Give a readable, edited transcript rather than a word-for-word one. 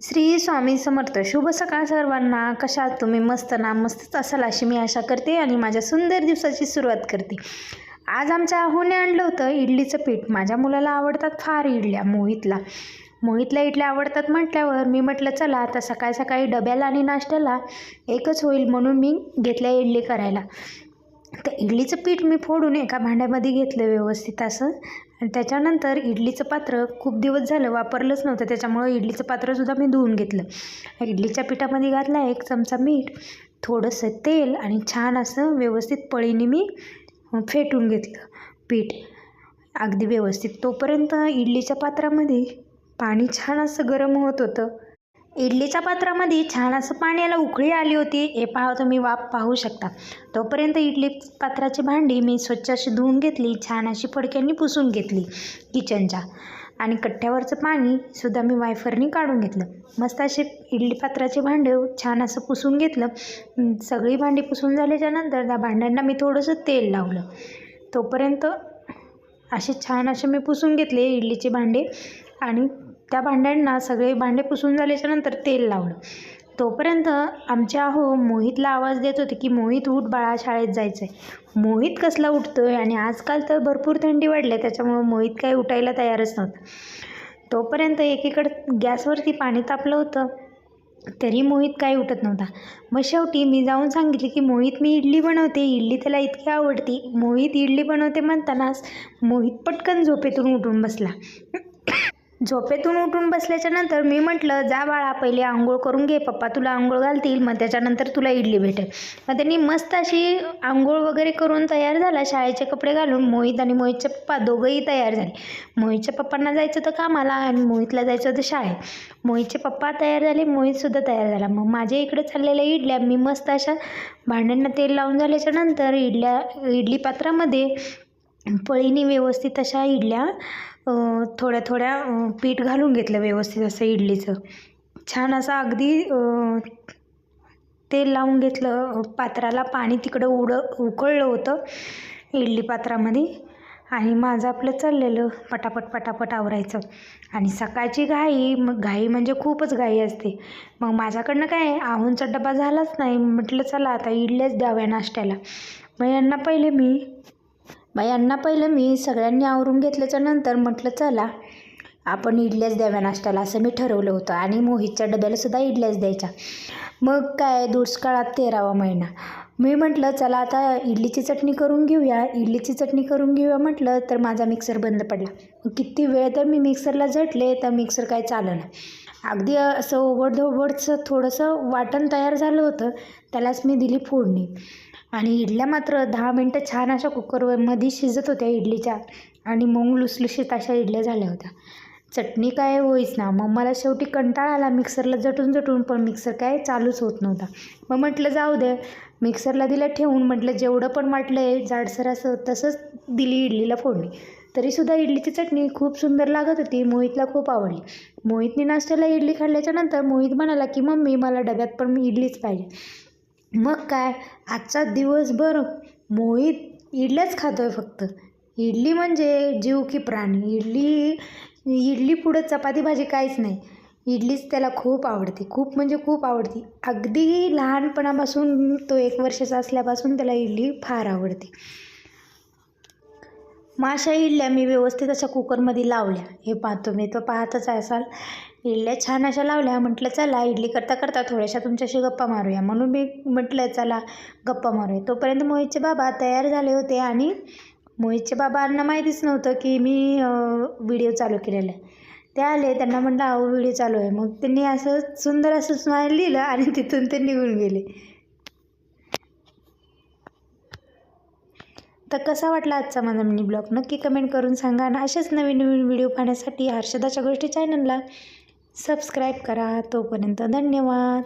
श्री स्वामी समर्थ. शुभ सकाळ सर्वांना. कशा आहात तुम्ही? मस्त ना? मस्तच असाल अशी मी आशा करते आणि माझ्या सुंदर दिवसाची सुरुवात करते. आज आमच्या आहोने आणलं होतं इडलीचं पीठ. माझ्या मुलाला आवडतात फार इडल्या. मोहितला इडल्या आवडतात म्हटल्यावर मी म्हटलं चला आता सकाळ सकाळी डब्याला आणि नाश्त्याला एकच होईल म्हणून मी घेतल्या इडली करायला. तर इडलीचं पीठ मी फोडून एका भांड्यामध्ये घेतलं व्यवस्थित असं, आणि त्याच्यानंतर इडलीचं पात्र खूप दिवस झालं वापरलंच नव्हतं, त्याच्यामुळं इडलीचं पात्रसुद्धा मी धुवून घेतलं. इडलीच्या पिठामध्ये घातला 1 चमचा मीठ, थोडंसं तेल आणि छान असं व्यवस्थित पळीने मी फेटून घेतलं पीठ अगदी व्यवस्थित. तोपर्यंत इडलीच्या पात्रामध्ये पाणी छान असं गरम होत होतं. इडलीच्या पात्रामध्ये छान असं पाण्याला उकळी आली होती. हे तुम्ही वाफ पाहू शकता. तोपर्यंत इडली पात्राची भांडी मी स्वच्छ अशी धुवून घेतली, छान अशी फडक्यांनी पुसून घेतली किचनच्या, आणि कट्ट्यावरचं पाणीसुद्धा मी वायफरनी काढून घेतलं. मस्त अशी इडली पात्राची भांडे छान असं पुसून घेतलं. सगळी भांडी पुसून झाल्याच्यानंतर त्या भांड्यांना मी थोडंसं तेल लावलं. तोपर्यंत असे छान असे मी पुसून घेतले इडलीचे भांडे, आणि त्या भांड्यांना सगळे भांडे पुसून झाल्याच्यानंतर तेल लावलं. तोपर्यंत आमच्या मोहितला आवाज देत होते की मोहित उठ बाळा, शाळेत जायचं आहे. मोहित कसला उठतोय, आणि आजकाल तर भरपूर थंडी वाढली त्याच्यामुळं मोहित काही उठायला तयारच नव्हतं. तोपर्यंत एकीकडं गॅसवरती पाणी तापलं होतं, तरी मोहित काही उठत नव्हता. मग शेवटी मी जाऊन सांगितले की मोहित मी इडली बनवते, इडली त्याला इतकी आवडती. मोहित इडली बनवते म्हणतानाच मोहित पटकन झोपेतून उठून बसला. झोपेतून उठून बसल्याच्या नंतर मी म्हटलं जा बाळा पहिले आंघोळ करून घे, पप्पा तुला आंघोळ घालतील, मग त्याच्यानंतर तुला इडली भेटेल. मग त्यांनी मस्त अशी आंघोळ वगैरे करून तयार झाला, शाळेचे कपडे घालून. मोहित आणि मोहितचे पप्पा दोघंही तयार झाले. मोहितच्या पप्पांना जायचं होतं कामाला आणि मोहितला जायचं होतं शाळेत. मोहितचे पप्पा तयार झाले, मोहितसुद्धा तयार झाला. मग माझ्या इकडे चाललेल्या इडल्या मी मस्त अशा भांड्यांना तेल लावून झाल्याच्या नंतर इडली पात्रामध्ये पळीने व्यवस्थित अशा इडल्या थोड्या थोड्या पीठ घालून घेतलं व्यवस्थित असं इडलीचं. छान असं अगदी तेल लावून घेतलं पात्राला. पाणी तिकडं उकळलं होतं इडली पात्रामध्ये, आणि माझं आपलं चाललेलं पटापट आवरायचं. आणि सकाळची घाई म्हणजे खूपच घाई असते. मग माझ्याकडनं काय आहोंचा डबा झालाच नाही. म्हटलं चला आता इडल्याच द्याव्या नाश्त्याला. मग यांना पहिलं मी सगळ्यांनी आवरून घेतल्याच्या नंतर म्हटलं चला आपण इडल्याच द्याव्या नाश्त्याला असं मी ठरवलं होतं, आणि मोहितच्या डब्यालासुद्धा इडल्याच द्यायच्या. मग काय दुष्काळात 13वा महिना. मी म्हटलं चला आता इडलीची चटणी करून घेऊया म्हटलं, तर माझा मिक्सर बंद पडला. किती वेळ तर मी मिक्सरला झटले तर मिक्सर काय चालेना. अगदी असं ओबडधोबडचं थोडंसं वाटण तयार झालं होतं, त्यालाच मी दिली फोडणी. आणि इडल्या मात्र 10 मिनटं छान अशा कुकरमध्ये शिजत होत्या इडलीच्या, आणि मग लुसलुशीत अशा इडल्या झाल्या होत्या. चटणी काय होईच ना. मग मला शेवटी कंटाळा आला मिक्सरला झटून, पण मिक्सर काय चालूच होत नव्हता. मग म्हटलं जाऊ दे, मिक्सरला दिलं ठेवून. म्हटलं जेवढं पण वाटलं आहे जाडसर असं तसंच दिली इडलीला फोडणी. तरीसुद्धा इडलीची चटणी खूप सुंदर लागत होती. मोहितला खूप आवडली. मोहितने नाश्त्याला इडली खाल्ल्याच्या नंतर मोहित म्हणाला की मम्मी मला डब्यात पण इडलीच पाहिजे. मग काय आजचा दिवसभर मोहित इडल्याच खातोय फक्त. इडली म्हणजे जीव की प्राणी. इडली पुढं चपाती भाजी काहीच नाही. इडलीच त्याला खूप आवडते, खूप म्हणजे खूप आवडते. अगदी लहानपणापासून तो 1 वर्षाचा असल्यापासून त्याला इडली फार आवडते. मग अशा इडल्या मी व्यवस्थित अशा कुकरमध्ये लावल्या. हे तुम्ही तो पाहतच असाल. इडल्या छान अशा लावल्या. म्हटलं चला इडली करता थोड्याशा तुमच्याशी गप्पा मारूया, म्हणून मी म्हटलं चला गप्पा मारूया. तोपर्यंत मोहितचे बाबा तयार झाले होते, आणि मोहितच्या बाबांना माहितीच नव्हतं की मी व्हिडिओ चालू केलेला आहे. ते आले, त्यांना म्हटलं अहो व्हिडिओ चालू आहे. मग त्यांनी असं सुंदर असं स्माईल दिलं आणि तिथून ते निघून गेले. तर कसा वाटला आजचा माझा मिनी ब्लॉग नक्की कमेंट करून सांगा, आणि असेच नवीन व्हिडिओ पाहण्यासाठी हर्षदाच्या गोष्टी चॅनलला सबस्क्राईब करा. तोपर्यंत धन्यवाद.